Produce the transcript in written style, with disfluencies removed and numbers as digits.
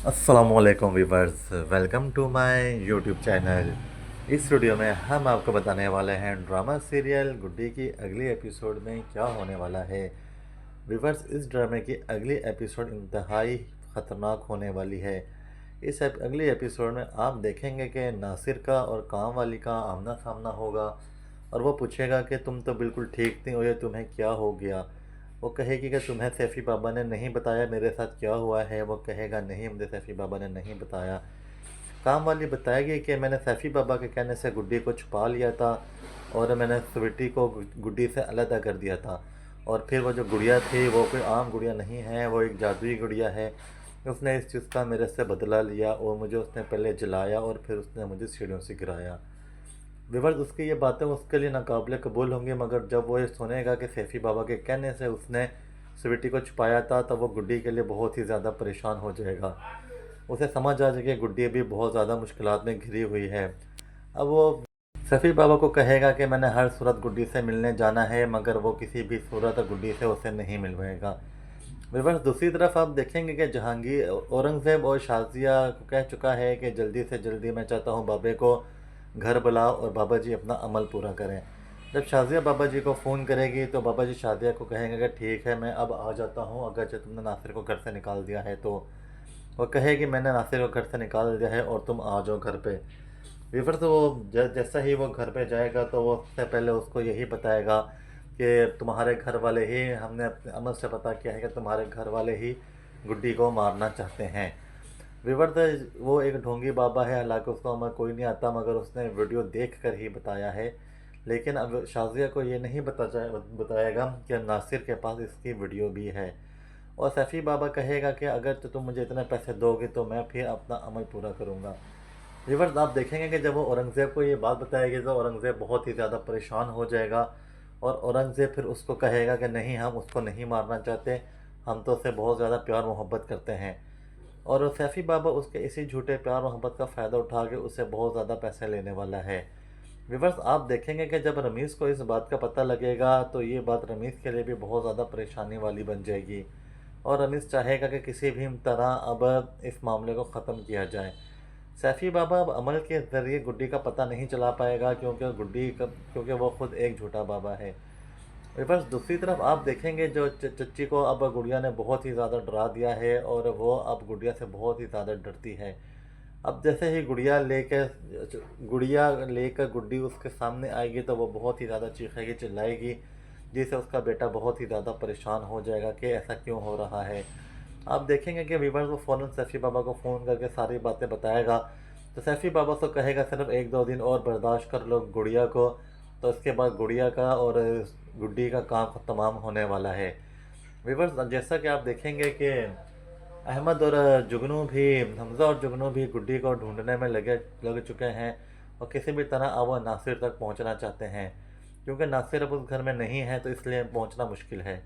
अस्सलामुअलैकुम viewers, welcome to my YouTube channel. इस video में हम आपको बताने वाले हैं ड्रामा सीरियल गुड्डी की अगली एपिसोड में क्या होने वाला है। वीवर्स, इस ड्रामे की अगली एपिसोड इंतहाई ख़तरनाक होने वाली है। इस अगली एपिसोड में आप देखेंगे कि नासिर का और काम वाली का आमना सामना होगा और वो पूछेगा कि तुम तो बिल्कुल ठीक थी और ये तुम्हें क्या हो गया। वो कहेगी कि तुम्हें सैफ़ी बाबा ने नहीं बताया मेरे साथ क्या हुआ है। वो कहेगा नहीं, मुझे सैफ़ी बाबा ने नहीं बताया। काम वाली बताएगी कि मैंने सैफ़ी बाबा के कहने से गुड्डी को छुपा लिया था और मैंने स्वीटी को गुड्डी से अलग कर दिया था। और फिर वो जो गुड़िया थी वो कोई आम गुड़िया नहीं है, वो एक जादुई गुड़िया है। उसने इस चीज़ का मेरे से बदला लिया और मुझे उसने पहले जलाया और फिर उसने मुझे सीढ़ियों से गिराया। विवर्स, उसकी ये बातें उसके लिए नाकाबिले कबूल होंगी, मगर जब वो ये सुनेगा कि सैफ़ी बाबा के कहने से उसने स्वीटी को छुपाया था, तब वो गुड्डी के लिए बहुत ही ज़्यादा परेशान हो जाएगा। उसे समझ आ जाएगी कि गुड्डी भी बहुत ज़्यादा मुश्किलात में घिरी हुई है। अब वो सफ़ी बाबा को कहेगा कि मैंने हर सूरत गुड्डी से मिलने जाना है, मगर वो किसी भी सूरत गुड्डी से उसे नहीं मिलवाएगा। विवर्स, दूसरी तरफ आप देखेंगे कि जहांगीर औरंगज़ेब और शाज़िया को कह चुका है कि जल्दी से जल्दी मैं चाहता हूँ बाबे को घर बुलाओ और बाबा जी अपना अमल पूरा करें। जब शाज़िया बाबा जी को फ़ोन करेगी तो बाबा जी शाज़िया को कहेंगे कि ठीक है, मैं अब आ जाता हूँ, अगर जो तुमने नासिर को घर से निकाल दिया है तो। वो कहेगी मैंने नासिर को घर से निकाल दिया है और तुम आ जाओ घर पे। विवर तो वो जैसा ही वो घर पे जाएगा तो वो सबसे पहले उसको यही बताएगा कि तुम्हारे घर वाले ही, हमने अपने अमल से पता किया है कि तुम्हारे घर वाले ही गुड्डी को मारना चाहते हैं। विवर तो वो एक ढोंगी बाबा है, हालांकि उसको अमल कोई नहीं आता, मगर उसने वीडियो देख कर ही बताया है। लेकिन अब शाज़िया को ये नहीं बताएगा कि नासिर के पास इसकी वीडियो भी है। और सैफ़ी बाबा कहेगा कि अगर तो तुम मुझे इतने पैसे दोगे तो मैं फिर अपना अमल पूरा करूँगा। रिवर्स, आप देखेंगे कि जब वो औरंगज़ेब को ये बात बताएगी तो औरंगज़ेब बहुत ही ज़्यादा परेशान हो जाएगा और औरंगज़ेब फिर उसको कहेगा कि नहीं, हम उसको नहीं मारना चाहते, हम तो उससे बहुत ज़्यादा प्यार मोहब्बत करते हैं। और सैफ़ी बाबा उसके इसी झूठे प्यार मोहब्बत का फ़ायदा उठा के उससे बहुत ज़्यादा पैसे लेने वाला है। विवर्स, आप देखेंगे कि जब रमीज़ को इस बात का पता लगेगा तो ये बात रमीज़ के लिए भी बहुत ज़्यादा परेशानी वाली बन जाएगी और रमीज़ चाहेगा कि किसी भी तरह अब इस मामले को ख़त्म किया जाए। सैफ़ी बाबा अब अमल के ज़रिए गुड्डी का पता नहीं चला पाएगा, क्योंकि वो खुद एक झूठा बाबा है। बस दूसरी तरफ आप देखेंगे जो चच्ची को अब गुड़िया ने बहुत ही ज़्यादा डरा दिया है और वो अब गुड़िया से बहुत ही ज़्यादा डरती है। अब जैसे ही गुड़िया लेकर गुड्डी उसके सामने आएगी तो वो बहुत ही ज़्यादा चीखेगी चिल्लाएगी, जिससे उसका बेटा बहुत ही ज़्यादा परेशान हो जाएगा कि ऐसा क्यों हो रहा है। आप देखेंगे कि वीवर्स वो फ़ौरन सैफ़ी बाबा को फ़ोन करके सारी बातें बताएगा। तो सैफ़ी बाबा तो कहेगा सिर्फ एक दो दिन और बर्दाश्त कर लो गुड़िया को, तो उसके बाद गुड़िया का और गुड्डी का काम तमाम होने वाला है। वीवर्स, जैसा कि आप देखेंगे कि अहमद और जुगनू भी, हमज़ा और जुगनू भी गुड्डी को ढूंढने में लग चुके हैं और किसी भी तरह अब वो नासिर तक पहुंचना चाहते हैं, क्योंकि नासिर अब उस घर में नहीं है तो इसलिए पहुंचना मुश्किल है।